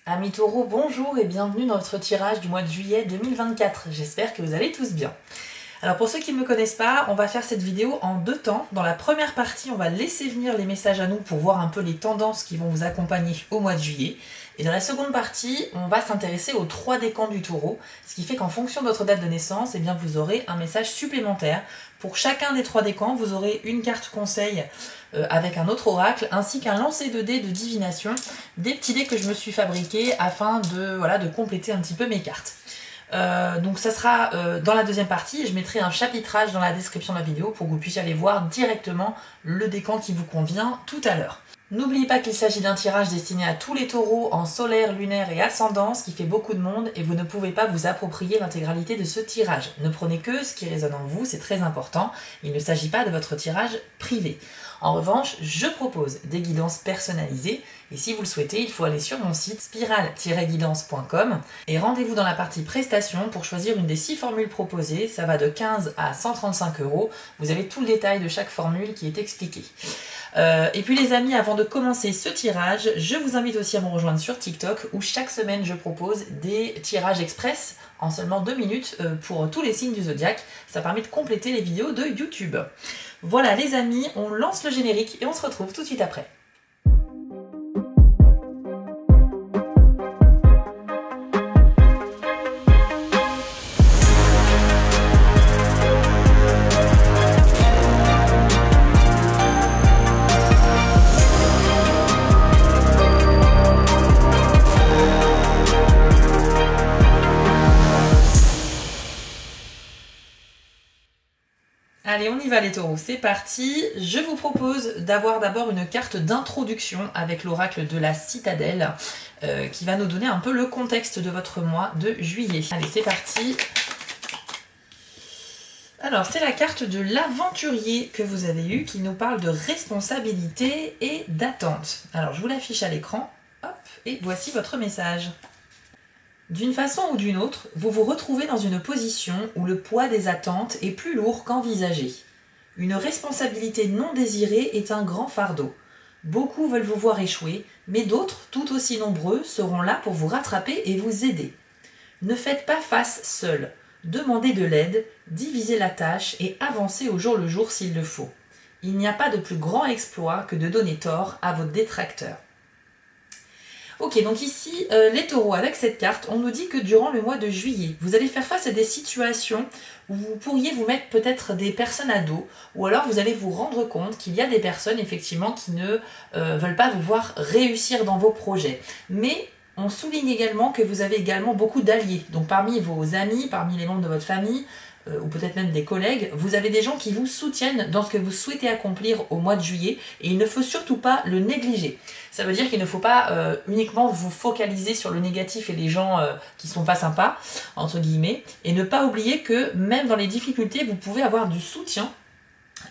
Amis taureaux, bonjour et bienvenue dans votre tirage du mois de juillet 2024. J'espère que vous allez tous bien. Alors pour ceux qui ne me connaissent pas, on va faire cette vidéo en deux temps. Dans la première partie, on va laisser venir les messages à nous pour voir un peu les tendances qui vont vous accompagner au mois de juillet. Et dans la seconde partie, on va s'intéresser aux 3 décans du taureau, ce qui fait qu'en fonction de votre date de naissance, eh bien, vous aurez un message supplémentaire. Pour chacun des 3 décans, vous aurez une carte conseil avec un autre oracle, ainsi qu'un lancer de dés de divination, des petits dés que je me suis fabriqués afin de compléter un petit peu mes cartes. Donc ça sera dans la deuxième partie et je mettrai un chapitrage dans la description de la vidéo pour que vous puissiez aller voir directement le décan qui vous convient tout à l'heure. N'oubliez pas qu'il s'agit d'un tirage destiné à tous les taureaux en solaire, lunaire et ascendant, ce qui fait beaucoup de monde et vous ne pouvez pas vous approprier l'intégralité de ce tirage. Ne prenez que ce qui résonne en vous, c'est très important. Il ne s'agit pas de votre tirage privé. En revanche, je propose des guidances personnalisées et si vous le souhaitez, il faut aller sur mon site spiral-guidance.com et rendez-vous dans la partie prestations pour choisir une des 6 formules proposées. Ça va de 15 à 135 €. Vous avez tout le détail de chaque formule qui est expliqué. Et puis les amis, avant de commencer ce tirage, je vous invite aussi à me rejoindre sur TikTok où chaque semaine je propose des tirages express en seulement 2 minutes pour tous les signes du zodiaque. Ça permet de compléter les vidéos de YouTube. Voilà les amis, on lance le générique et on se retrouve tout de suite après. Allez, on y va les taureaux, c'est parti. Je vous propose d'avoir d'abord une carte d'introduction avec l'oracle de la citadelle qui va nous donner un peu le contexte de votre mois de juillet. Allez, c'est parti. Alors, c'est la carte de l'aventurier que vous avez eue qui nous parle de responsabilité et d'attente. Alors, je vous l'affiche à l'écran. Hop, et voici votre message. D'une façon ou d'une autre, vous vous retrouvez dans une position où le poids des attentes est plus lourd qu'envisagé. Une responsabilité non désirée est un grand fardeau. Beaucoup veulent vous voir échouer, mais d'autres, tout aussi nombreux, seront là pour vous rattraper et vous aider. Ne faites pas face seul. Demandez de l'aide, divisez la tâche et avancez au jour le jour s'il le faut. Il n'y a pas de plus grand exploit que de donner tort à vos détracteurs. Ok, donc ici, les taureaux, avec cette carte, on nous dit que durant le mois de juillet, vous allez faire face à des situations où vous pourriez vous mettre peut-être des personnes à dos, ou alors vous allez vous rendre compte qu'il y a des personnes, effectivement, qui ne veulent pas vous voir réussir dans vos projets. Mais on souligne également que vous avez également beaucoup d'alliés. Donc parmi vos amis, parmi les membres de votre famille, ou peut-être même des collègues, vous avez des gens qui vous soutiennent dans ce que vous souhaitez accomplir au mois de juillet et il ne faut surtout pas le négliger. Ça veut dire qu'il ne faut pas uniquement vous focaliser sur le négatif et les gens qui sont pas sympas, entre guillemets, et ne pas oublier que même dans les difficultés, vous pouvez avoir du soutien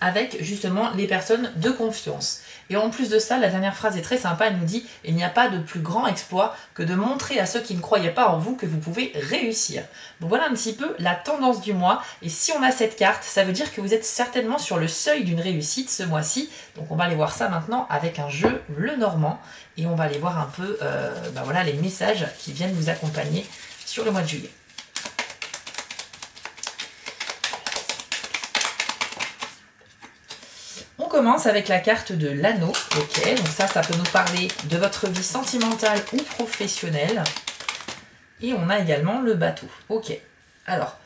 avec justement les personnes de confiance. Et en plus de ça, la dernière phrase est très sympa, elle nous dit « Il n'y a pas de plus grand exploit que de montrer à ceux qui ne croyaient pas en vous que vous pouvez réussir ». Donc voilà un petit peu la tendance du mois. Et si on a cette carte, ça veut dire que vous êtes certainement sur le seuil d'une réussite ce mois-ci. Donc on va aller voir ça maintenant avec un jeu, le Normand. Et on va aller voir un peu voilà, les messages qui viennent vous accompagner sur le mois de juillet. On commence avec la carte de l'anneau. Ok, donc ça peut nous parler de votre vie sentimentale ou professionnelle. Et on a également le bateau. Ok, alors,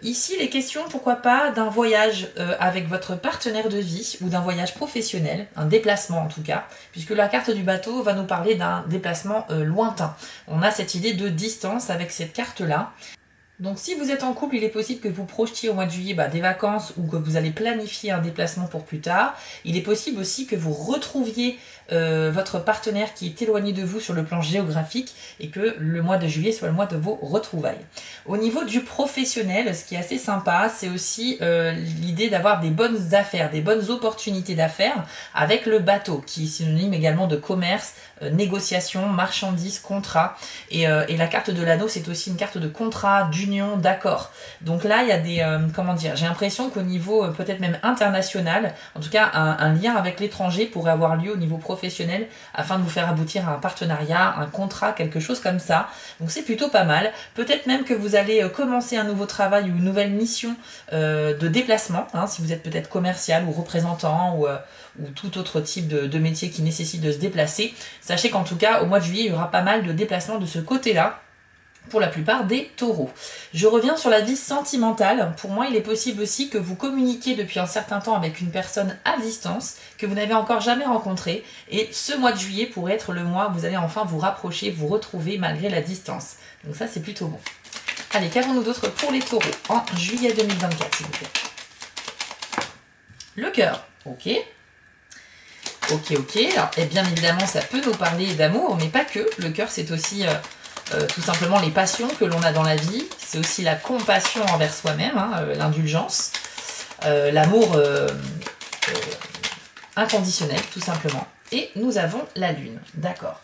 ici, les questions, pourquoi pas, d'un voyage avec votre partenaire de vie ou d'un voyage professionnel, un déplacement en tout cas, puisque la carte du bateau va nous parler d'un déplacement lointain. On a cette idée de distance avec cette carte-là. Donc si vous êtes en couple, il est possible que vous projetiez au mois de juillet des vacances ou que vous allez planifier un déplacement pour plus tard. Il est possible aussi que vous retrouviez votre partenaire qui est éloigné de vous sur le plan géographique et que le mois de juillet soit le mois de vos retrouvailles. Au niveau du professionnel, ce qui est assez sympa, c'est aussi l'idée d'avoir des bonnes affaires, des bonnes opportunités d'affaires avec le bateau, qui est synonyme également de commerce, négociation, marchandises, contrat. Et la carte de l'anneau, c'est aussi une carte de contrat, d'union, d'accords. Donc là, il y a des, comment dire, j'ai l'impression qu'au niveau peut-être même international, en tout cas un lien avec l'étranger pourrait avoir lieu au niveau professionnel afin de vous faire aboutir à un partenariat, un contrat, quelque chose comme ça. Donc c'est plutôt pas mal. Peut-être même que vous allez commencer un nouveau travail ou une nouvelle mission de déplacement, hein, si vous êtes peut-être commercial ou représentant ou tout autre type de métier qui nécessite de se déplacer. Sachez qu'en tout cas, au mois de juillet, il y aura pas mal de déplacements de ce côté-là, pour la plupart des taureaux. Je reviens sur la vie sentimentale. Pour moi, il est possible aussi que vous communiquiez depuis un certain temps avec une personne à distance que vous n'avez encore jamais rencontrée. Et ce mois de juillet pourrait être le mois où vous allez enfin vous rapprocher, vous retrouver malgré la distance. Donc ça, c'est plutôt bon. Allez, qu'avons-nous d'autre pour les taureaux en juillet 2024, s'il vous plaît? Le cœur. Ok. Ok. Alors, et bien évidemment, ça peut nous parler d'amour, mais pas que. Le cœur, c'est aussi... tout simplement les passions que l'on a dans la vie, c'est aussi la compassion envers soi-même, hein, l'indulgence, l'amour inconditionnel tout simplement. Et nous avons la lune, d'accord.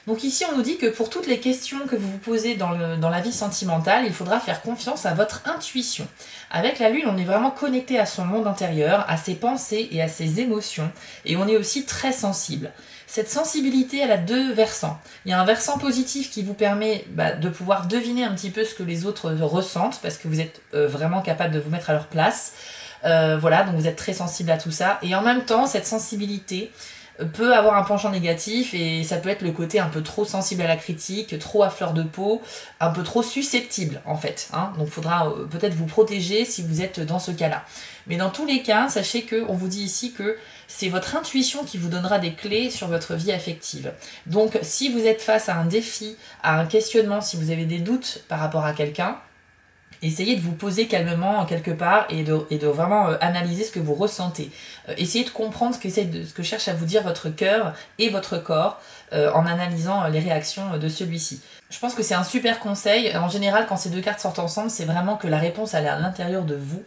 Donc ici on nous dit que pour toutes les questions que vous vous posez dans la vie sentimentale, il faudra faire confiance à votre intuition. Avec la lune, on est vraiment connecté à son monde intérieur, à ses pensées et à ses émotions, et on est aussi très sensible. Cette sensibilité, elle a deux versants. Il y a un versant positif qui vous permet de pouvoir deviner un petit peu ce que les autres ressentent, parce que vous êtes vraiment capable de vous mettre à leur place. Voilà, donc vous êtes très sensible à tout ça. Et en même temps, cette sensibilité peut avoir un penchant négatif, et ça peut être le côté un peu trop sensible à la critique, trop à fleur de peau, un peu trop susceptible en fait. Hein. Donc il faudra peut-être vous protéger si vous êtes dans ce cas-là. Mais dans tous les cas, sachez qu'on vous dit ici que c'est votre intuition qui vous donnera des clés sur votre vie affective. Donc si vous êtes face à un défi, à un questionnement, si vous avez des doutes par rapport à quelqu'un, essayez de vous poser calmement quelque part et de vraiment analyser ce que vous ressentez. Essayez de comprendre ce que cherche à vous dire votre cœur et votre corps en analysant les réactions de celui-ci. Je pense que c'est un super conseil. En général, quand ces deux cartes sortent ensemble, c'est vraiment que la réponse elle est à l'intérieur de vous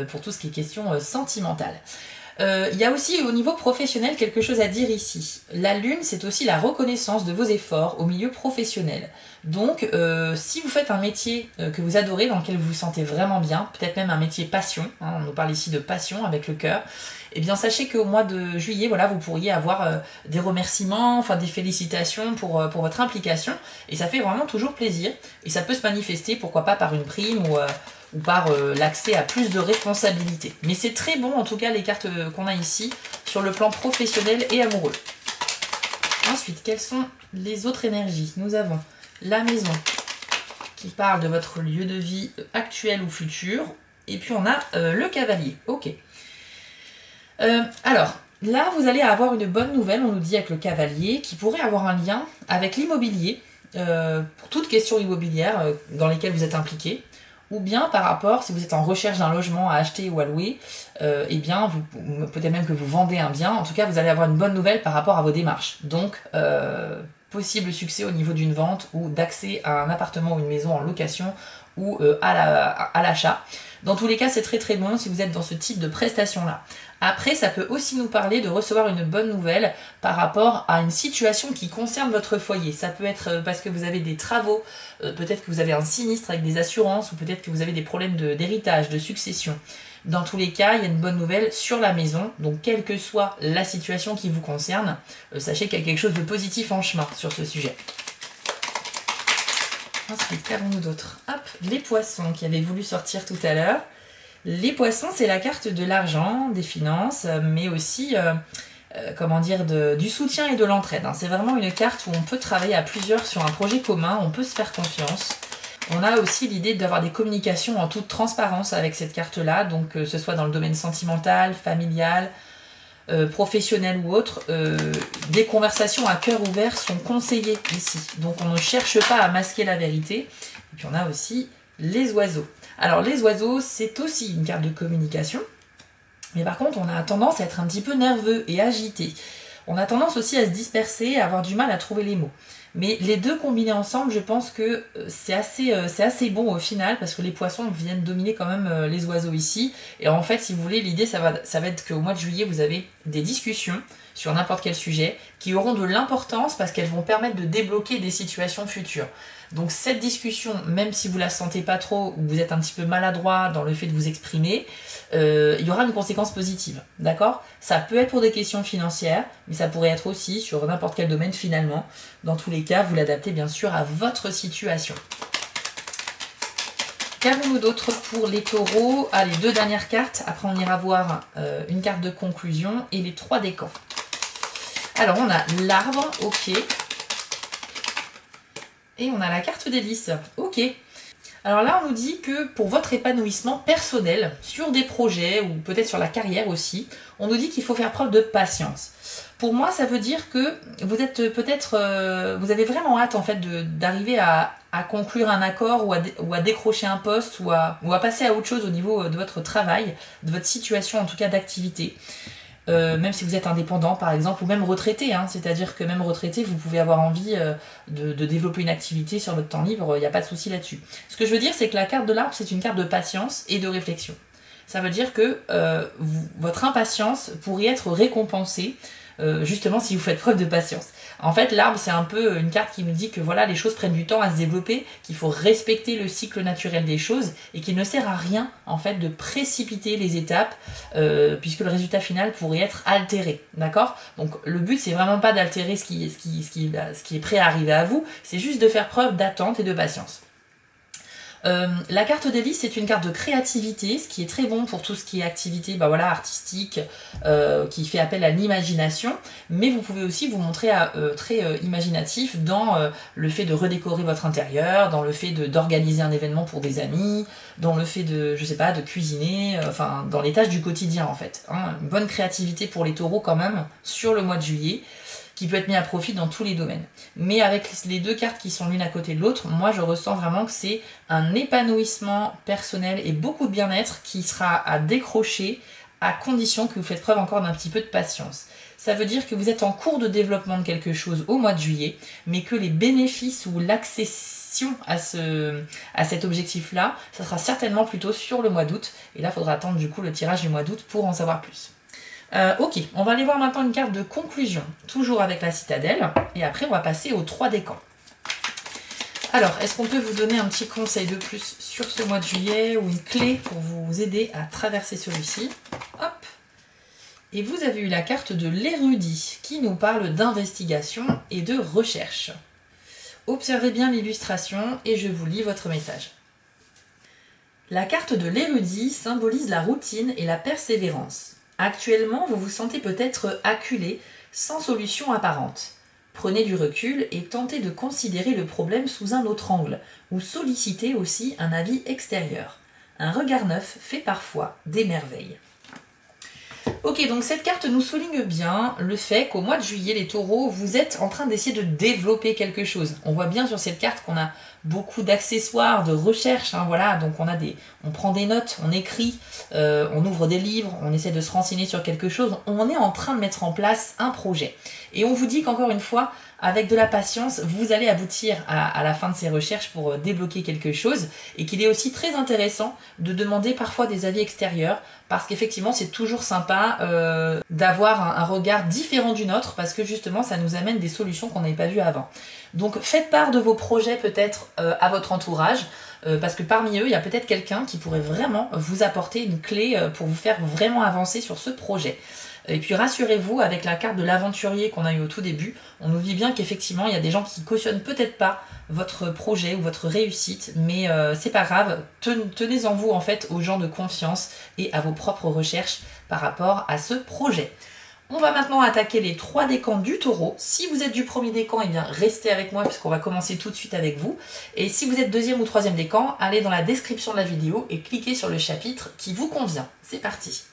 pour tout ce qui est question sentimentale. Il y a aussi au niveau professionnel quelque chose à dire ici. La lune, c'est aussi la reconnaissance de vos efforts au milieu professionnel. Donc, si vous faites un métier que vous adorez, dans lequel vous vous sentez vraiment bien, peut-être même un métier passion, hein, on nous parle ici de passion avec le cœur, eh bien sachez qu'au mois de juillet, voilà, vous pourriez avoir des remerciements, enfin des félicitations pour votre implication, et ça fait vraiment toujours plaisir, et ça peut se manifester, pourquoi pas par une prime ou par l'accès à plus de responsabilités. Mais c'est très bon, en tout cas, les cartes qu'on a ici, sur le plan professionnel et amoureux. Ensuite, quelles sont les autres énergies? Nous avons la maison, qui parle de votre lieu de vie actuel ou futur. Et puis on a le cavalier. Ok. Alors, là, vous allez avoir une bonne nouvelle, on nous dit, avec le cavalier, qui pourrait avoir un lien avec l'immobilier, pour toute question immobilière dans lesquelles vous êtes impliqué. Ou bien par rapport, si vous êtes en recherche d'un logement à acheter ou à louer, eh bien, peut-être même que vous vendez un bien, en tout cas, vous allez avoir une bonne nouvelle par rapport à vos démarches. Donc, possible succès au niveau d'une vente ou d'accès à un appartement ou une maison en location ou à l'achat. Dans tous les cas, c'est très très bon si vous êtes dans ce type de prestation-là. Après, ça peut aussi nous parler de recevoir une bonne nouvelle par rapport à une situation qui concerne votre foyer. Ça peut être parce que vous avez des travaux, peut-être que vous avez un sinistre avec des assurances, ou peut-être que vous avez des problèmes d'héritage, de succession. Dans tous les cas, il y a une bonne nouvelle sur la maison, donc quelle que soit la situation qui vous concerne, sachez qu'il y a quelque chose de positif en chemin sur ce sujet. Ensuite, qu'avons-nous d'autre? Hop, les poissons qui avaient voulu sortir tout à l'heure. Les poissons, c'est la carte de l'argent, des finances, mais aussi comment dire, du soutien et de l'entraide. Hein. C'est vraiment une carte où on peut travailler à plusieurs sur un projet commun, on peut se faire confiance. On a aussi l'idée d'avoir des communications en toute transparence avec cette carte-là, donc que ce soit dans le domaine sentimental, familial, professionnel ou autre, des conversations à cœur ouvert sont conseillées ici. Donc on ne cherche pas à masquer la vérité. Et puis on a aussi les oiseaux. Alors les oiseaux, c'est aussi une carte de communication, mais par contre on a tendance à être un petit peu nerveux et agité. On a tendance aussi à se disperser, à avoir du mal à trouver les mots. Mais les deux combinés ensemble, je pense que c'est assez bon au final, parce que les poissons viennent dominer quand même les oiseaux ici. Et en fait, si vous voulez, l'idée, ça va être qu'au mois de juillet, vous avez des discussions sur n'importe quel sujet qui auront de l'importance parce qu'elles vont permettre de débloquer des situations futures. Donc cette discussion, même si vous la sentez pas trop ou vous êtes un petit peu maladroit dans le fait de vous exprimer, il y aura une conséquence positive, d'accord? Ça peut être pour des questions financières, mais ça pourrait être aussi sur n'importe quel domaine finalement. Dans tous les cas, vous l'adaptez bien sûr à votre situation. Qu'avons-nous d'autre pour les taureaux? Ah, les deux dernières cartes, après on ira voir une carte de conclusion et les 3 décans. Alors on a l'arbre, ok. Et on a la carte des lys, ok. Alors là, on nous dit que pour votre épanouissement personnel, sur des projets ou peut-être sur la carrière aussi, on nous dit qu'il faut faire preuve de patience. Pour moi, ça veut dire que vous êtes peut-être, vous avez vraiment hâte en fait d'arriver à conclure un accord ou à décrocher un poste ou à passer à autre chose au niveau de votre travail, de votre situation en tout cas d'activité. Même si vous êtes indépendant par exemple, ou même retraité, hein, c'est-à-dire que même retraité, vous pouvez avoir envie de développer une activité sur votre temps libre, il n'y a pas de souci là-dessus. Ce que je veux dire, c'est que la carte de l'arbre, c'est une carte de patience et de réflexion. Ça veut dire que votre impatience pourrait être récompensée justement si vous faites preuve de patience. En fait, l'arbre, c'est un peu une carte qui nous dit que voilà, les choses prennent du temps à se développer, qu'il faut respecter le cycle naturel des choses et qu'il ne sert à rien en fait de précipiter les étapes puisque le résultat final pourrait être altéré, d'accord? Donc le but, c'est vraiment pas d'altérer ce qui est prêt à arriver à vous, c'est juste de faire preuve d'attente et de patience. La carte des lys, c'est une carte de créativité, ce qui est très bon pour tout ce qui est activité voilà, artistique, qui fait appel à l'imagination, mais vous pouvez aussi vous montrer très imaginatif dans le fait de redécorer votre intérieur, dans le fait d'organiser un événement pour des amis, dans le fait de, je sais pas, de cuisiner, enfin dans les tâches du quotidien en fait. Hein. Une bonne créativité pour les taureaux quand même, sur le mois de juillet, qui peut être mis à profit dans tous les domaines. Mais avec les deux cartes qui sont l'une à côté de l'autre, moi je ressens vraiment que c'est un épanouissement personnel et beaucoup de bien-être qui sera à décrocher à condition que vous faites preuve encore d'un petit peu de patience. Ça veut dire que vous êtes en cours de développement de quelque chose au mois de juillet, mais que les bénéfices ou l'accession à cet objectif-là, ça sera certainement plutôt sur le mois d'août. Et là, il faudra attendre du coup le tirage du mois d'août pour en savoir plus. Ok, on va aller voir maintenant une carte de conclusion, toujours avec la citadelle, et après on va passer aux 3 décans. Alors, est-ce qu'on peut vous donner un petit conseil de plus sur ce mois de juillet, ou une clé pour vous aider à traverser celui-ci? Hop. Et vous avez eu la carte de l'érudit, qui nous parle d'investigation et de recherche. Observez bien l'illustration, et je vous lis votre message. La carte de l'érudit symbolise la routine et la persévérance. Actuellement, vous vous sentez peut-être acculé, sans solution apparente. Prenez du recul et tentez de considérer le problème sous un autre angle, ou sollicitez aussi un avis extérieur. Un regard neuf fait parfois des merveilles. Ok, donc cette carte nous souligne bien le fait qu'au mois de juillet, les taureaux, vous êtes en train d'essayer de développer quelque chose. On voit bien sur cette carte qu'on a beaucoup d'accessoires, de recherche, hein, voilà, donc on prend des notes, on écrit, on ouvre des livres, on essaie de se renseigner sur quelque chose, on est en train de mettre en place un projet. Et on vous dit qu'encore une fois, avec de la patience, vous allez aboutir à la fin de ces recherches pour débloquer quelque chose, et qu'il est aussi très intéressant de demander parfois des avis extérieurs, parce qu'effectivement c'est toujours sympa d'avoir un regard différent du nôtre, parce que justement ça nous amène des solutions qu'on n'avait pas vues avant. Donc faites part de vos projets peut-être à votre entourage, parce que parmi eux, il y a peut-être quelqu'un qui pourrait vraiment vous apporter une clé pour vous faire vraiment avancer sur ce projet. Et puis rassurez-vous, avec la carte de l'aventurier qu'on a eu au tout début, on nous dit bien qu'effectivement, il y a des gens qui cautionnent peut-être pas votre projet ou votre réussite, mais c'est pas grave, tenez en vous en fait aux gens de confiance et à vos propres recherches par rapport à ce projet. On va maintenant attaquer les 3 décans du taureau. Si vous êtes du premier décan, eh bien restez avec moi puisqu'on va commencer tout de suite avec vous. Et si vous êtes deuxième ou troisième décan, allez dans la description de la vidéo et cliquez sur le chapitre qui vous convient. C'est parti.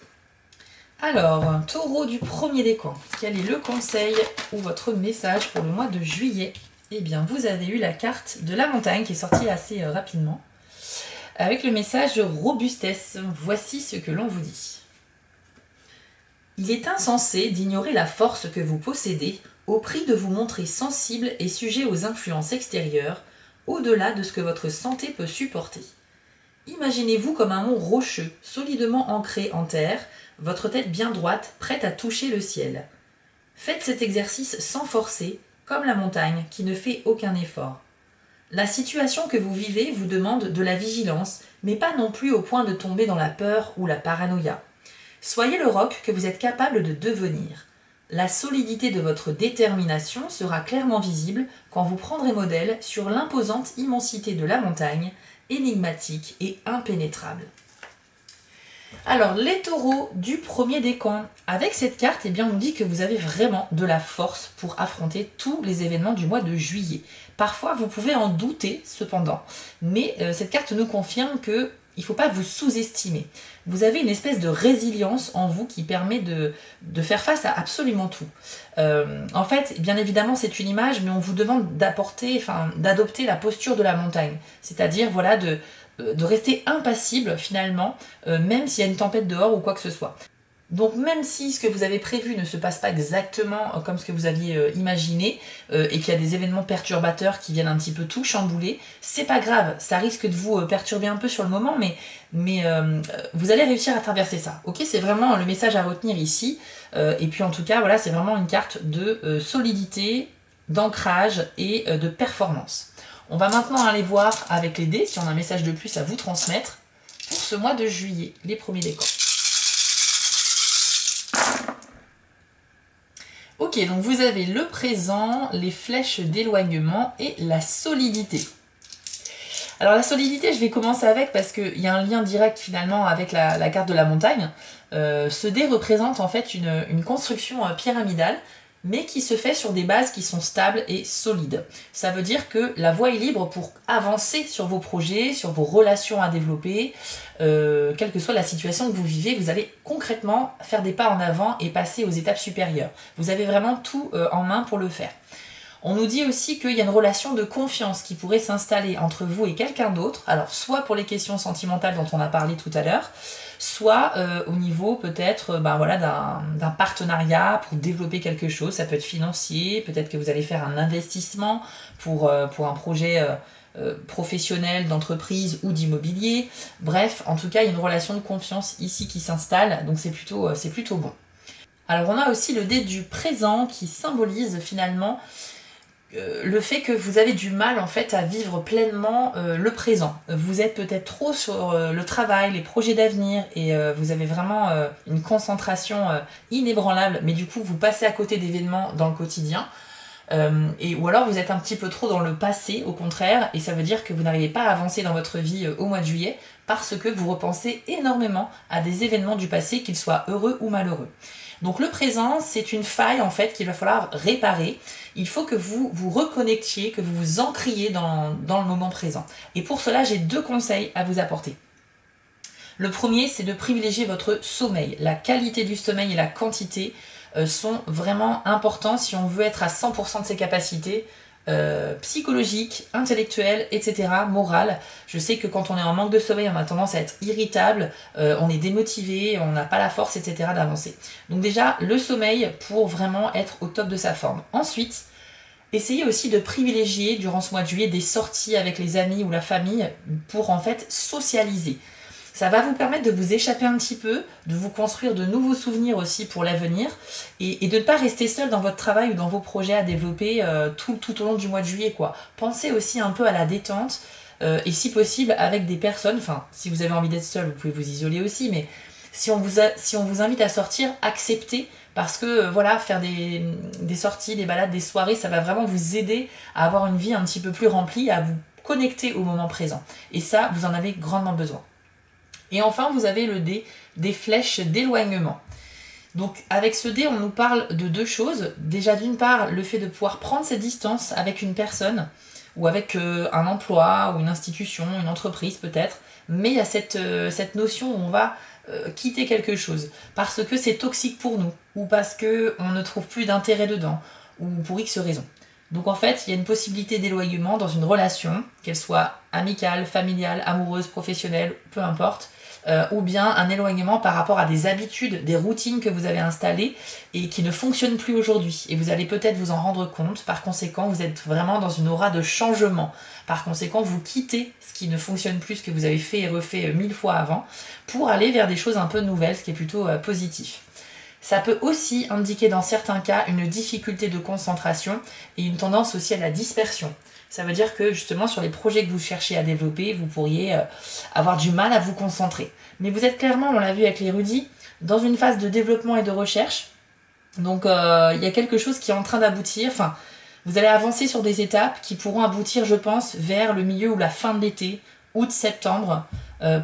Alors, taureau du premier décan, quel est le conseil ou votre message pour le mois de juillet? Eh bien, vous avez eu la carte de la montagne qui est sortie assez rapidement, avec le message robustesse. Voici ce que l'on vous dit. Il est insensé d'ignorer la force que vous possédez au prix de vous montrer sensible et sujet aux influences extérieures, au-delà de ce que votre santé peut supporter. Imaginez-vous comme un mont rocheux, solidement ancré en terre, votre tête bien droite, prête à toucher le ciel. Faites cet exercice sans forcer, comme la montagne qui ne fait aucun effort. La situation que vous vivez vous demande de la vigilance, mais pas non plus au point de tomber dans la peur ou la paranoïa. Soyez le roc que vous êtes capable de devenir. La solidité de votre détermination sera clairement visible quand vous prendrez modèle sur l'imposante immensité de la montagne, énigmatique et impénétrable. Alors, les taureaux du premier décan. Avec cette carte, eh bien, on dit que vous avez vraiment de la force pour affronter tous les événements du mois de juillet. Parfois, vous pouvez en douter, cependant. Mais cette carte nous confirme que il ne faut pas vous sous-estimer. Vous avez une espèce de résilience en vous qui permet de faire face à absolument tout. En fait, bien évidemment, c'est une image, mais on vous demande d'adopter la posture de la montagne. C'est-à-dire, voilà, de rester impassible finalement, même s'il y a une tempête dehors ou quoi que ce soit. Donc même si ce que vous avez prévu ne se passe pas exactement comme ce que vous aviez imaginé et qu'il y a des événements perturbateurs qui viennent un petit peu tout chambouler, c'est pas grave, ça risque de vous perturber un peu sur le moment, mais vous allez réussir à traverser ça. Ok, c'est vraiment le message à retenir ici. Et puis en tout cas, voilà, c'est vraiment une carte de solidité, d'ancrage et de performance. On va maintenant aller voir avec les dés si on a un message de plus à vous transmettre pour ce mois de juillet, les premiers décans. Ok, donc vous avez le présent, les flèches d'éloignement et la solidité. Alors la solidité, je vais commencer avec parce qu'il y a un lien direct finalement avec la carte de la montagne. Ce dé représente en fait une construction pyramidale, mais qui se fait sur des bases qui sont stables et solides. Ça veut dire que la voie est libre pour avancer sur vos projets, sur vos relations à développer, quelle que soit la situation que vous vivez, vous allez concrètement faire des pas en avant et passer aux étapes supérieures. Vous avez vraiment tout en main pour le faire. On nous dit aussi qu'il y a une relation de confiance qui pourrait s'installer entre vous et quelqu'un d'autre, alors soit pour les questions sentimentales dont on a parlé tout à l'heure, soit au niveau peut-être d'un partenariat pour développer quelque chose, ça peut être financier, peut-être que vous allez faire un investissement pour un projet professionnel, d'entreprise ou d'immobilier. Bref, en tout cas, il y a une relation de confiance ici qui s'installe, donc c'est plutôt bon. Alors on a aussi le dé du présent qui symbolise finalement le fait que vous avez du mal en fait à vivre pleinement le présent. Vous êtes peut-être trop sur le travail, les projets d'avenir et vous avez vraiment une concentration inébranlable, mais du coup vous passez à côté d'événements dans le quotidien. Ou alors vous êtes un petit peu trop dans le passé au contraire, et ça veut dire que vous n'arrivez pas à avancer dans votre vie au mois de juillet parce que vous repensez énormément à des événements du passé, qu'ils soient heureux ou malheureux. Donc le présent, c'est une faille en fait qu'il va falloir réparer. Il faut que vous vous reconnectiez, que vous vous ancriez dans le moment présent. Et pour cela, j'ai 2 conseils à vous apporter. Le premier, c'est de privilégier votre sommeil. La qualité du sommeil et la quantité sont vraiment importants si on veut être à 100% de ses capacités psychologiques, intellectuelles, etc., morales. Je sais que quand on est en manque de sommeil, on a tendance à être irritable, on est démotivé, on n'a pas la force, etc., d'avancer. Donc déjà, le sommeil pour vraiment être au top de sa forme. Ensuite, essayez aussi de privilégier durant ce mois de juillet des sorties avec les amis ou la famille pour en fait socialiser. Ça va vous permettre de vous échapper un petit peu, de vous construire de nouveaux souvenirs aussi pour l'avenir et de ne pas rester seul dans votre travail ou dans vos projets à développer tout au long du mois de juillet, quoi. Pensez aussi un peu à la détente et si possible avec des personnes, enfin si vous avez envie d'être seul, vous pouvez vous isoler aussi, mais si on vous invite à sortir, acceptez parce que voilà, faire des sorties, des balades, des soirées, ça va vraiment vous aider à avoir une vie un petit peu plus remplie, à vous connecter au moment présent. Et ça, vous en avez grandement besoin. Et enfin, vous avez le dé des flèches d'éloignement. Donc avec ce dé, on nous parle de 2 choses. Déjà d'une part, le fait de pouvoir prendre ses distances avec une personne ou avec un emploi ou une institution, une entreprise peut-être. Mais il y a cette notion où on va quitter quelque chose parce que c'est toxique pour nous ou parce qu'on ne trouve plus d'intérêt dedans ou pour X raisons. Donc en fait, il y a une possibilité d'éloignement dans une relation, qu'elle soit amicale, familiale, amoureuse, professionnelle, peu importe, ou bien un éloignement par rapport à des habitudes, des routines que vous avez installées et qui ne fonctionnent plus aujourd'hui. Et vous allez peut-être vous en rendre compte, par conséquent, vous êtes vraiment dans une aura de changement. Par conséquent, vous quittez ce qui ne fonctionne plus, ce que vous avez fait et refait 1000 fois avant, pour aller vers des choses un peu nouvelles, ce qui est plutôt positif. Ça peut aussi indiquer dans certains cas une difficulté de concentration et une tendance aussi à la dispersion. Ça veut dire que justement sur les projets que vous cherchez à développer, vous pourriez avoir du mal à vous concentrer. Mais vous êtes clairement, on l'a vu avec l'érudit, dans une phase de développement et de recherche. Donc il y a quelque chose qui est en train d'aboutir. Enfin, vous allez avancer sur des étapes qui pourront aboutir, je pense, vers le milieu ou la fin de l'été, août-septembre.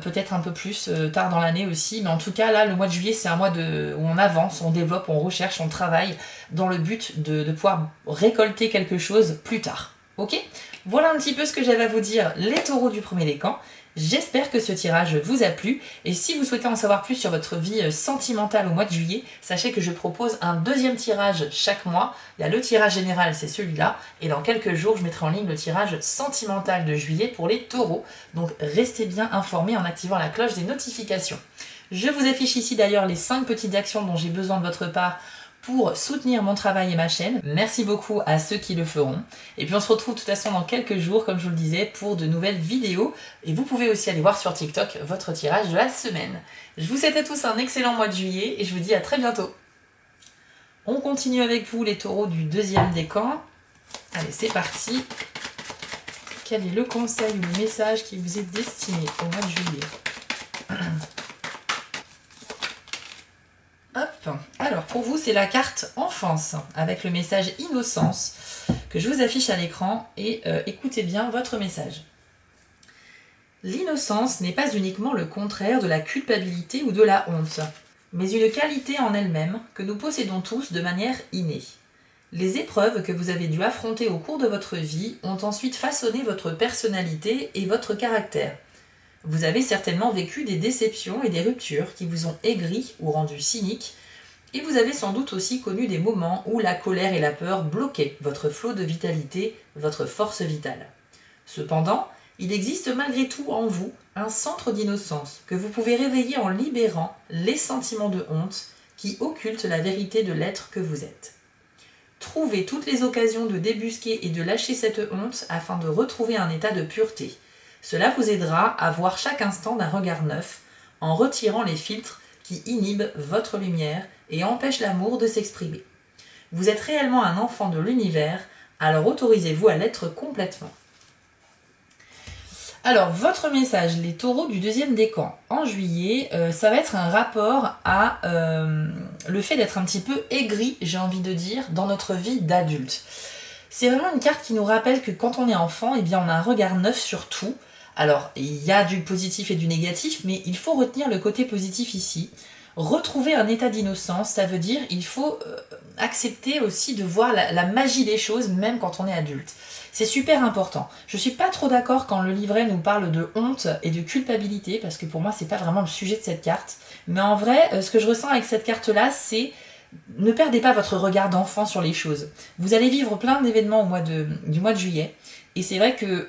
Peut-être un peu plus tard dans l'année aussi, mais en tout cas là le mois de juillet c'est un mois où on avance, on développe, on recherche, on travaille dans le but de pouvoir récolter quelque chose plus tard. Ok? Voilà un petit peu ce que j'avais à vous dire, les taureaux du premier décan. J'espère que ce tirage vous a plu et si vous souhaitez en savoir plus sur votre vie sentimentale au mois de juillet, sachez que je propose un deuxième tirage chaque mois. Il y a le tirage général, c'est celui-là, et dans quelques jours je mettrai en ligne le tirage sentimental de juillet pour les taureaux. Donc restez bien informés en activant la cloche des notifications. Je vous affiche ici d'ailleurs les 5 petites actions dont j'ai besoin de votre part pour soutenir mon travail et ma chaîne. Merci beaucoup à ceux qui le feront. Et puis on se retrouve de toute façon dans quelques jours, comme je vous le disais, pour de nouvelles vidéos. Et vous pouvez aussi aller voir sur TikTok votre tirage de la semaine. Je vous souhaite à tous un excellent mois de juillet et je vous dis à très bientôt. On continue avec vous les taureaux du deuxième décan. Allez, c'est parti. Quel est le conseil ou le message qui vous est destiné au mois de juillet? Hop. Alors pour vous c'est la carte enfance avec le message innocence que je vous affiche à l'écran et écoutez bien votre message. L'innocence n'est pas uniquement le contraire de la culpabilité ou de la honte, mais une qualité en elle-même que nous possédons tous de manière innée. Les épreuves que vous avez dû affronter au cours de votre vie ont ensuite façonné votre personnalité et votre caractère. Vous avez certainement vécu des déceptions et des ruptures qui vous ont aigri ou rendu cynique, et vous avez sans doute aussi connu des moments où la colère et la peur bloquaient votre flot de vitalité, votre force vitale. Cependant, il existe malgré tout en vous un centre d'innocence que vous pouvez réveiller en libérant les sentiments de honte qui occultent la vérité de l'être que vous êtes. Trouvez toutes les occasions de débusquer et de lâcher cette honte afin de retrouver un état de pureté. Cela vous aidera à voir chaque instant d'un regard neuf, en retirant les filtres qui inhibent votre lumière et empêchent l'amour de s'exprimer. Vous êtes réellement un enfant de l'univers, alors autorisez-vous à l'être complètement. Alors, votre message, les taureaux du deuxième décan, en juillet, ça va être un rapport à le fait d'être un petit peu aigri, j'ai envie de dire, dans notre vie d'adulte. C'est vraiment une carte qui nous rappelle que quand on est enfant, eh bien, on a un regard neuf sur tout. Alors, il y a du positif et du négatif, mais il faut retenir le côté positif ici. Retrouver un état d'innocence, ça veut dire il faut accepter aussi de voir la magie des choses, même quand on est adulte. C'est super important. Je suis pas trop d'accord quand le livret nous parle de honte et de culpabilité, parce que pour moi, c'est pas vraiment le sujet de cette carte. Mais en vrai, ce que je ressens avec cette carte-là, c'est ne perdez pas votre regard d'enfant sur les choses. Vous allez vivre plein d'événements du mois de juillet, et c'est vrai que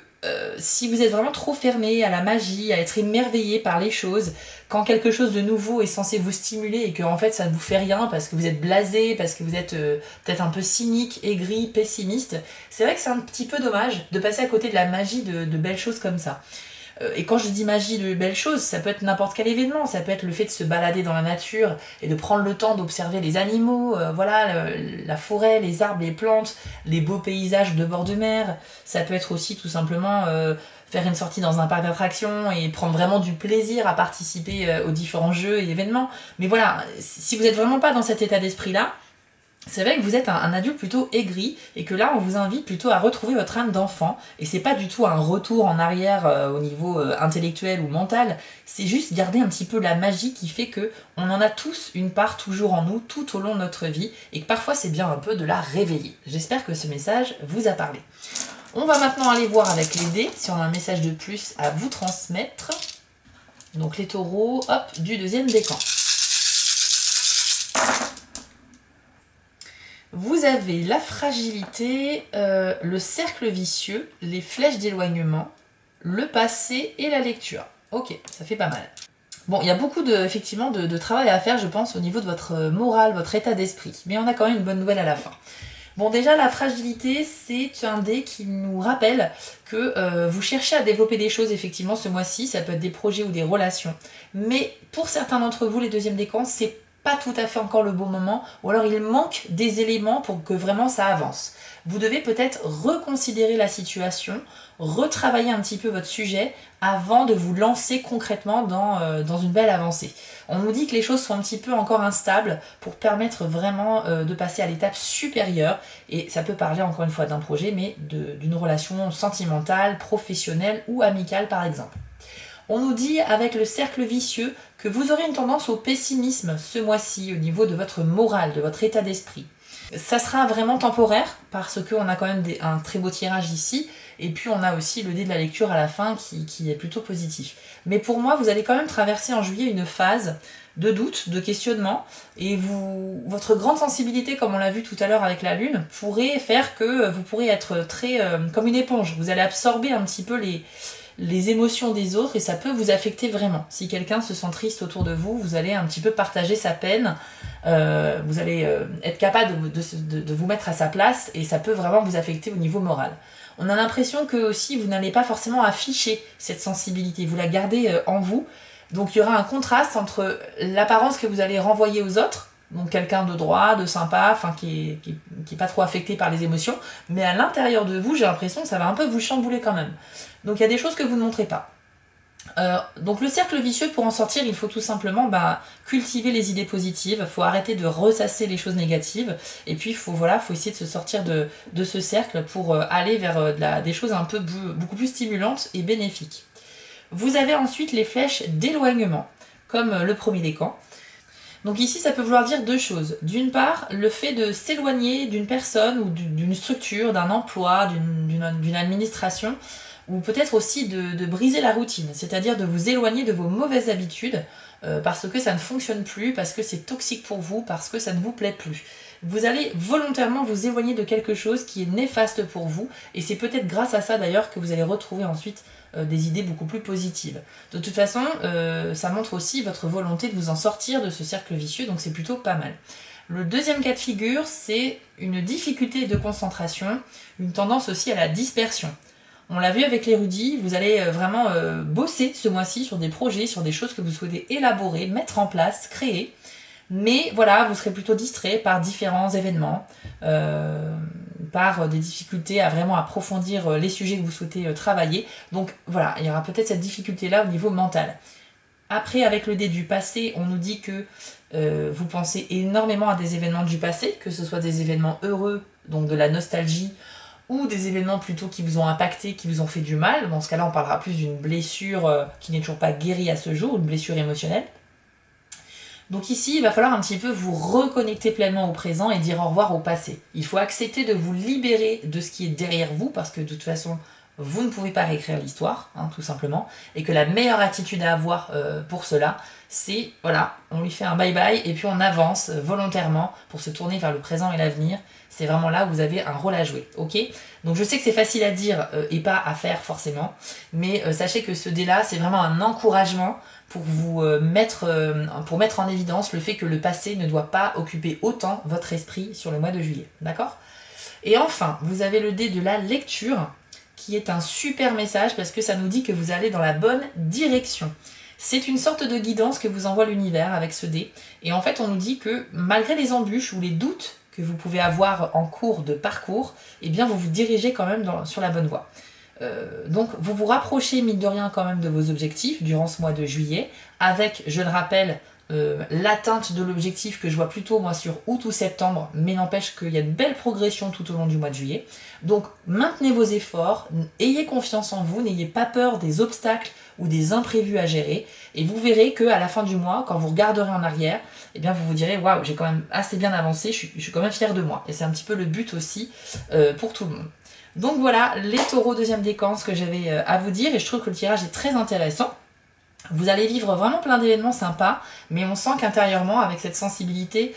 si vous êtes vraiment trop fermé à la magie, à être émerveillé par les choses, quand quelque chose de nouveau est censé vous stimuler et que en fait ça ne vous fait rien parce que vous êtes blasé, parce que vous êtes peut-être un peu cynique, aigri, pessimiste, c'est vrai que c'est un petit peu dommage de passer à côté de la magie de belles choses comme ça. Et quand je dis magie de belles choses, ça peut être n'importe quel événement, ça peut être le fait de se balader dans la nature et de prendre le temps d'observer les animaux, voilà, la forêt, les arbres, les plantes, les beaux paysages de bord de mer. Ça peut être aussi tout simplement faire une sortie dans un parc d'attractions et prendre vraiment du plaisir à participer aux différents jeux et événements. Mais voilà, si vous n'êtes vraiment pas dans cet état d'esprit-là, c'est vrai que vous êtes un adulte plutôt aigri et que là on vous invite plutôt à retrouver votre âme d'enfant et c'est pas du tout un retour en arrière au niveau intellectuel ou mental, c'est juste garder un petit peu la magie qui fait que on en a tous une part toujours en nous tout au long de notre vie et que parfois c'est bien un peu de la réveiller. J'espère que ce message vous a parlé. On va maintenant aller voir avec les dés si on a un message de plus à vous transmettre. Donc les taureaux, hop, du deuxième décan. Vous avez la fragilité, le cercle vicieux, les flèches d'éloignement, le passé et la lecture. Ok, ça fait pas mal. Bon, il y a beaucoup effectivement de travail à faire, je pense, au niveau de votre morale, votre état d'esprit. Mais on a quand même une bonne nouvelle à la fin. Bon, déjà, la fragilité, c'est un dé qui nous rappelle que vous cherchez à développer des choses, effectivement, ce mois-ci. Ça peut être des projets ou des relations. Mais pour certains d'entre vous, les deuxièmes décans, c'est pas tout à fait encore le bon moment, ou alors il manque des éléments pour que vraiment ça avance. Vous devez peut-être reconsidérer la situation, retravailler un petit peu votre sujet avant de vous lancer concrètement dans une belle avancée. On nous dit que les choses sont un petit peu encore instables pour permettre vraiment de passer à l'étape supérieure, et ça peut parler encore une fois d'un projet, mais d'une relation sentimentale, professionnelle ou amicale par exemple. On nous dit avec le cercle vicieux que vous aurez une tendance au pessimisme ce mois-ci au niveau de votre morale, de votre état d'esprit. Ça sera vraiment temporaire parce qu'on a quand même un très beau tirage ici, et puis on a aussi le dé de la lecture à la fin qui est plutôt positif. Mais pour moi, vous allez quand même traverser en juillet une phase de doute, de questionnement, et votre grande sensibilité, comme on l'a vu tout à l'heure avec la lune, pourrait faire que vous pourrez être très comme une éponge. Vous allez absorber un petit peu les émotions des autres et ça peut vous affecter vraiment. Si quelqu'un se sent triste autour de vous, vous allez un petit peu partager sa peine, vous allez être capable de vous mettre à sa place et ça peut vraiment vous affecter au niveau moral. On a l'impression que aussi vous n'allez pas forcément afficher cette sensibilité, vous la gardez en vous. Donc il y aura un contraste entre l'apparence que vous allez renvoyer aux autres, donc quelqu'un de droit, de sympa, enfin qui est pas trop affecté par les émotions, mais à l'intérieur de vous, j'ai l'impression que ça va un peu vous chambouler quand même. Donc il y a des choses que vous ne montrez pas. Donc le cercle vicieux, pour en sortir, il faut tout simplement cultiver les idées positives, il faut arrêter de ressasser les choses négatives, et puis il faut essayer de se sortir de ce cercle pour aller vers des choses un peu beaucoup plus stimulantes et bénéfiques. Vous avez ensuite les flèches d'éloignement, comme le premier décan. Donc ici, ça peut vouloir dire deux choses. D'une part, le fait de s'éloigner d'une personne ou d'une structure, d'un emploi, d'une administration, ou peut-être aussi de briser la routine, c'est-à-dire de vous éloigner de vos mauvaises habitudes parce que ça ne fonctionne plus, parce que c'est toxique pour vous, parce que ça ne vous plaît plus. Vous allez volontairement vous éloigner de quelque chose qui est néfaste pour vous, et c'est peut-être grâce à ça d'ailleurs que vous allez retrouver ensuite des idées beaucoup plus positives. De toute façon, ça montre aussi votre volonté de vous en sortir de ce cercle vicieux, donc c'est plutôt pas mal. Le deuxième cas de figure, c'est une difficulté de concentration, une tendance aussi à la dispersion. On l'a vu avec l'érudit, vous allez vraiment bosser ce mois-ci sur des projets, sur des choses que vous souhaitez élaborer, mettre en place, créer. Mais voilà, vous serez plutôt distrait par différents événements, par des difficultés à vraiment approfondir les sujets que vous souhaitez travailler. Donc voilà, il y aura peut-être cette difficulté-là au niveau mental. Après, avec le dé du passé, on nous dit que vous pensez énormément à des événements du passé, que ce soit des événements heureux, donc de la nostalgie, ou des événements plutôt qui vous ont impacté, qui vous ont fait du mal. Dans ce cas-là, on parlera plus d'une blessure qui n'est toujours pas guérie à ce jour, une blessure émotionnelle. Donc ici, il va falloir un petit peu vous reconnecter pleinement au présent et dire au revoir au passé. Il faut accepter de vous libérer de ce qui est derrière vous, parce que de toute façon, vous ne pouvez pas réécrire l'histoire, tout simplement, et que la meilleure attitude à avoir pour cela, c'est, voilà, on lui fait un bye-bye, et puis on avance volontairement pour se tourner vers le présent et l'avenir. C'est vraiment là où vous avez un rôle à jouer, ok? Donc je sais que c'est facile à dire et pas à faire forcément, mais sachez que ce dé-là, c'est vraiment un encouragement pour vous mettre en évidence le fait que le passé ne doit pas occuper autant votre esprit sur le mois de juillet, d'accord? Et enfin, vous avez le dé de la lecture, qui est un super message parce que ça nous dit que vous allez dans la bonne direction. C'est une sorte de guidance que vous envoie l'univers avec ce dé. Et en fait, on nous dit que malgré les embûches ou les doutes que vous pouvez avoir en cours de parcours, eh bien vous vous dirigez quand même sur la bonne voie. Donc vous vous rapprochez mine de rien quand même de vos objectifs durant ce mois de juillet, avec, je le rappelle, l'atteinte de l'objectif que je vois plutôt moi sur août ou septembre, mais n'empêche qu'il y a de belles progressions tout au long du mois de juillet. Donc maintenez vos efforts, ayez confiance en vous, n'ayez pas peur des obstacles ou des imprévus à gérer, et vous verrez qu'à la fin du mois, quand vous regarderez en arrière, eh bien vous vous direz waouh, j'ai quand même assez bien avancé, je suis quand même fière de moi. Et c'est un petit peu le but aussi pour tout le monde. Donc voilà, les taureaux deuxième décan, ce que j'avais à vous dire, et je trouve que le tirage est très intéressant. Vous allez vivre vraiment plein d'événements sympas, mais on sent qu'intérieurement, avec cette sensibilité,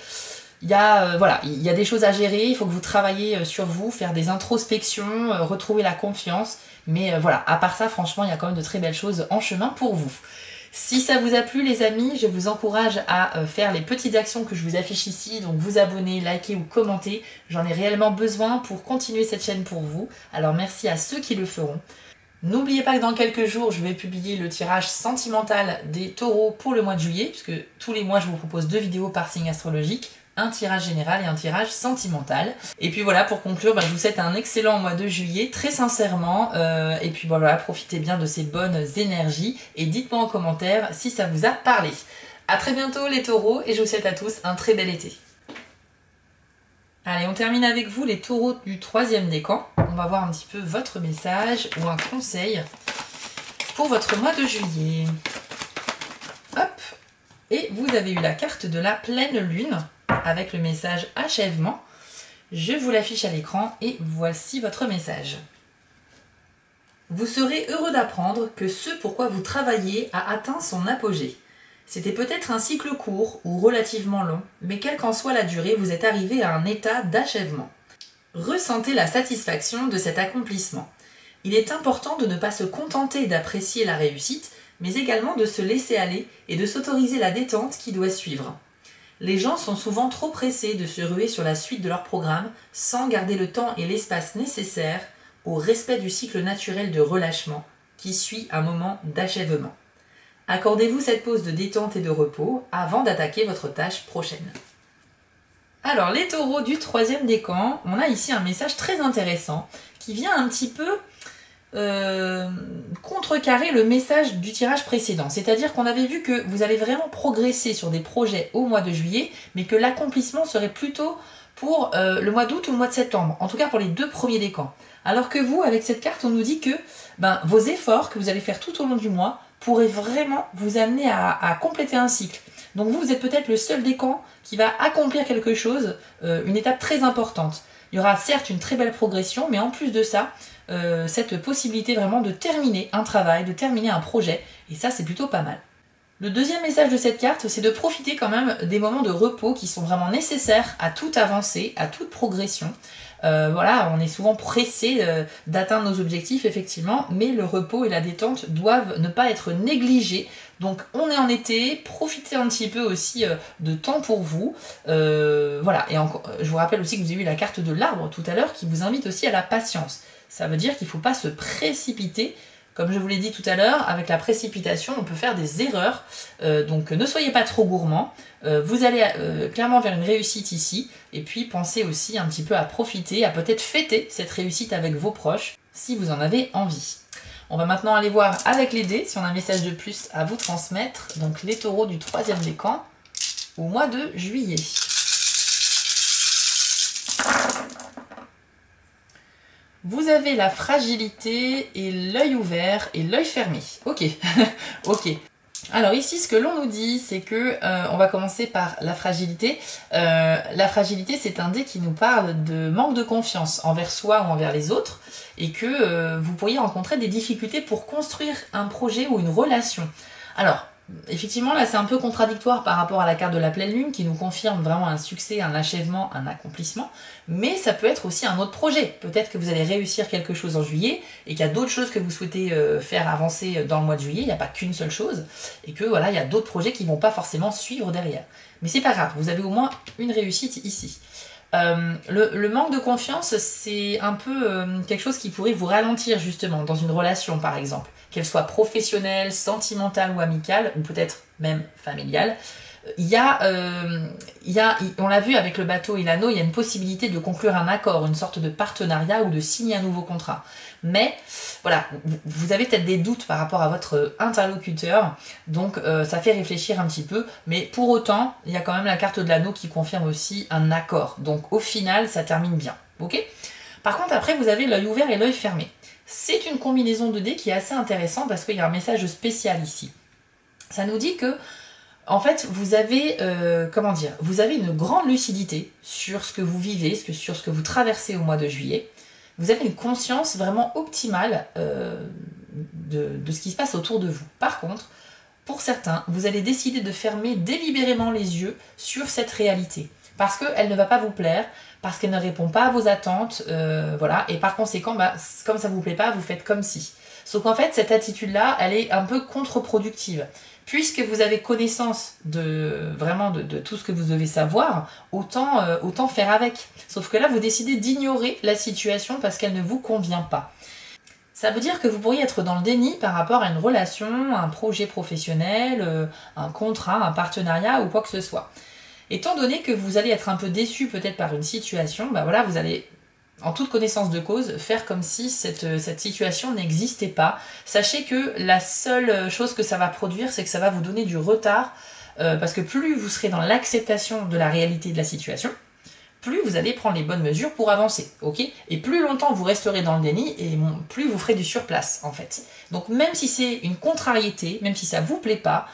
voilà, il y a des choses à gérer, il faut que vous travaillez sur vous, faire des introspections, retrouver la confiance. Mais voilà, à part ça, franchement, il y a quand même de très belles choses en chemin pour vous. Si ça vous a plu les amis, je vous encourage à faire les petites actions que je vous affiche ici, donc vous abonner, liker ou commenter. J'en ai réellement besoin pour continuer cette chaîne pour vous. Alors merci à ceux qui le feront. N'oubliez pas que dans quelques jours, je vais publier le tirage sentimental des taureaux pour le mois de juillet, puisque tous les mois, je vous propose 2 vidéos par signe astrologique, un tirage général et un tirage sentimental. Et puis voilà, pour conclure, je vous souhaite un excellent mois de juillet, très sincèrement. Et puis voilà, profitez bien de ces bonnes énergies et dites-moi en commentaire si ça vous a parlé. A très bientôt les taureaux et je vous souhaite à tous un très bel été. Allez, on termine avec vous les taureaux du 3e décan. On va voir un petit peu votre message ou un conseil pour votre mois de juillet. Hop! Et vous avez eu la carte de la pleine lune avec le message achèvement. Je vous l'affiche à l'écran et voici votre message. Vous serez heureux d'apprendre que ce pourquoi vous travaillez a atteint son apogée. C'était peut-être un cycle court ou relativement long, mais quelle qu'en soit la durée, vous êtes arrivé à un état d'achèvement. Ressentez la satisfaction de cet accomplissement. Il est important de ne pas se contenter d'apprécier la réussite, mais également de se laisser aller et de s'autoriser la détente qui doit suivre. Les gens sont souvent trop pressés de se ruer sur la suite de leur programme sans garder le temps et l'espace nécessaires au respect du cycle naturel de relâchement qui suit un moment d'achèvement. Accordez-vous cette pause de détente et de repos avant d'attaquer votre tâche prochaine. Alors les taureaux du 3e décan, on a ici un message très intéressant qui vient un petit peu contrecarrer le message du tirage précédent. C'est-à-dire qu'on avait vu que vous allez vraiment progresser sur des projets au mois de juillet, mais que l'accomplissement serait plutôt pour le mois d'août ou le mois de septembre, en tout cas pour les 2 premiers décans. Alors que vous, avec cette carte, on nous dit que vos efforts que vous allez faire tout au long du mois pourraient vraiment vous amener à compléter un cycle. Donc vous êtes peut-être le seul décan qui va accomplir quelque chose, une étape très importante. Il y aura certes une très belle progression, mais en plus de ça, cette possibilité vraiment de terminer un travail, de terminer un projet, et ça c'est plutôt pas mal. Le deuxième message de cette carte, c'est de profiter quand même des moments de repos qui sont vraiment nécessaires à toute avancée, à toute progression. Voilà, on est souvent pressé d'atteindre nos objectifs, effectivement, mais le repos et la détente doivent ne pas être négligés. Donc on est en été, profitez un petit peu aussi de temps pour vous. Voilà, et je vous rappelle aussi que vous avez eu la carte de l'arbre tout à l'heure qui vous invite aussi à la patience. Ça veut dire qu'il ne faut pas se précipiter. Comme je vous l'ai dit tout à l'heure, avec la précipitation, on peut faire des erreurs. Donc ne soyez pas trop gourmands. Vous allez clairement vers une réussite ici. Et puis pensez aussi un petit peu à profiter, à peut-être fêter cette réussite avec vos proches, si vous en avez envie. On va maintenant aller voir avec les dés si on a un message de plus à vous transmettre. Donc les taureaux du 3e décan au mois de juillet. Vous avez la fragilité et l'œil ouvert et l'œil fermé. Ok, ok. Alors ici, ce que l'on nous dit, c'est que on va commencer par la fragilité. La fragilité, c'est un dé qui nous parle de manque de confiance envers soi ou envers les autres, et que vous pourriez rencontrer des difficultés pour construire un projet ou une relation. Alors, effectivement, là, c'est un peu contradictoire par rapport à la carte de la pleine lune qui nous confirme vraiment un succès, un achèvement, un accomplissement. Mais ça peut être aussi un autre projet. Peut-être que vous allez réussir quelque chose en juillet et qu'il y a d'autres choses que vous souhaitez faire avancer dans le mois de juillet. Il n'y a pas qu'une seule chose. Et que voilà, il y a d'autres projets qui ne vont pas forcément suivre derrière. Mais c'est pas grave, vous avez au moins une réussite ici. Le manque de confiance, c'est un peu quelque chose qui pourrait vous ralentir justement dans une relation par exemple, qu'elle soit professionnelle, sentimentale ou amicale, ou peut-être même familiale. On l'a vu avec le bateau et l'anneau, il y a une possibilité de conclure un accord, une sorte de partenariat ou de signer un nouveau contrat. Mais voilà, vous avez peut-être des doutes par rapport à votre interlocuteur, donc ça fait réfléchir un petit peu, mais pour autant, il y a quand même la carte de l'anneau qui confirme aussi un accord. Donc au final, ça termine bien. Ok ? Par contre, après, vous avez l'œil ouvert et l'œil fermé. C'est une combinaison de dés qui est assez intéressante parce qu'il y a un message spécial ici. Ça nous dit que en fait, vous avez, vous avez une grande lucidité sur ce que vous vivez, sur ce que vous traversez au mois de juillet. Vous avez une conscience vraiment optimale de ce qui se passe autour de vous. Par contre, pour certains, vous allez décider de fermer délibérément les yeux sur cette réalité. parce qu'elle ne va pas vous plaire, parce qu'elle ne répond pas à vos attentes, voilà, et par conséquent, comme ça ne vous plaît pas, vous faites comme si. Sauf qu'en fait, cette attitude-là, elle est un peu contre-productive. Puisque vous avez connaissance vraiment de tout ce que vous devez savoir, autant faire avec. Sauf que là, vous décidez d'ignorer la situation parce qu'elle ne vous convient pas. Ça veut dire que vous pourriez être dans le déni par rapport à une relation, un projet professionnel, un contrat, un partenariat ou quoi que ce soit. Étant donné que vous allez être un peu déçu peut-être par une situation, voilà, vous allez, en toute connaissance de cause, faire comme si cette situation n'existait pas. Sachez que la seule chose que ça va produire, c'est que ça va vous donner du retard, parce que plus vous serez dans l'acceptation de la réalité de la situation, plus vous allez prendre les bonnes mesures pour avancer, ok? Et plus longtemps vous resterez dans le déni, et plus vous ferez du surplace, en fait. Donc même si c'est une contrariété, même si ça vous plaît pas,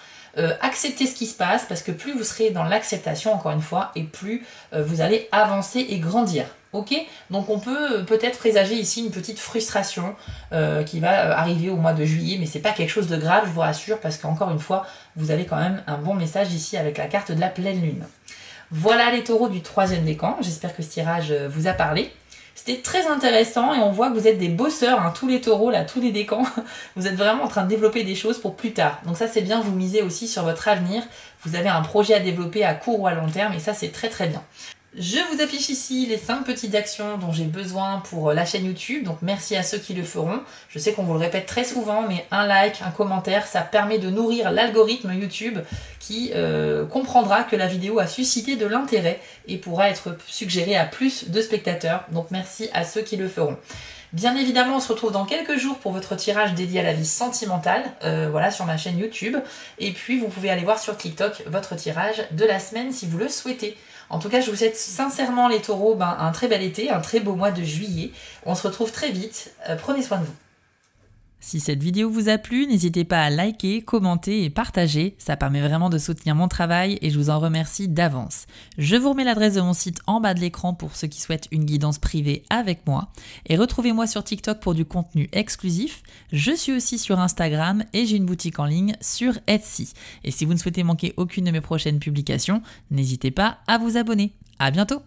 acceptez ce qui se passe, parce que plus vous serez dans l'acceptation, encore une fois, et plus vous allez avancer et grandir. Ok, donc on peut peut-être présager ici une petite frustration qui va arriver au mois de juillet, mais c'est pas quelque chose de grave, je vous rassure, parce qu'encore une fois, vous avez quand même un bon message ici avec la carte de la pleine lune. Voilà les taureaux du 3e décan, j'espère que ce tirage vous a parlé. C'était très intéressant et on voit que vous êtes des bosseurs, hein, tous les taureaux, là, tous les décans. Vous êtes vraiment en train de développer des choses pour plus tard. Donc ça c'est bien, vous misez aussi sur votre avenir. Vous avez un projet à développer à court ou à long terme et ça c'est très très bien. Je vous affiche ici les 5 petites actions dont j'ai besoin pour la chaîne YouTube, donc merci à ceux qui le feront. Je sais qu'on vous le répète très souvent, mais un like, un commentaire, ça permet de nourrir l'algorithme YouTube qui comprendra que la vidéo a suscité de l'intérêt et pourra être suggérée à plus de spectateurs. Donc merci à ceux qui le feront. Bien évidemment, on se retrouve dans quelques jours pour votre tirage dédié à la vie sentimentale, voilà, sur ma chaîne YouTube. Et puis, vous pouvez aller voir sur TikTok votre tirage de la semaine si vous le souhaitez. En tout cas, je vous souhaite sincèrement les taureaux un très bel été, un très beau mois de juillet. On se retrouve très vite. Prenez soin de vous. Si cette vidéo vous a plu, n'hésitez pas à liker, commenter et partager, ça permet vraiment de soutenir mon travail et je vous en remercie d'avance. Je vous remets l'adresse de mon site en bas de l'écran pour ceux qui souhaitent une guidance privée avec moi et retrouvez-moi sur TikTok pour du contenu exclusif. Je suis aussi sur Instagram et j'ai une boutique en ligne sur Etsy. Et si vous ne souhaitez manquer aucune de mes prochaines publications, n'hésitez pas à vous abonner. À bientôt!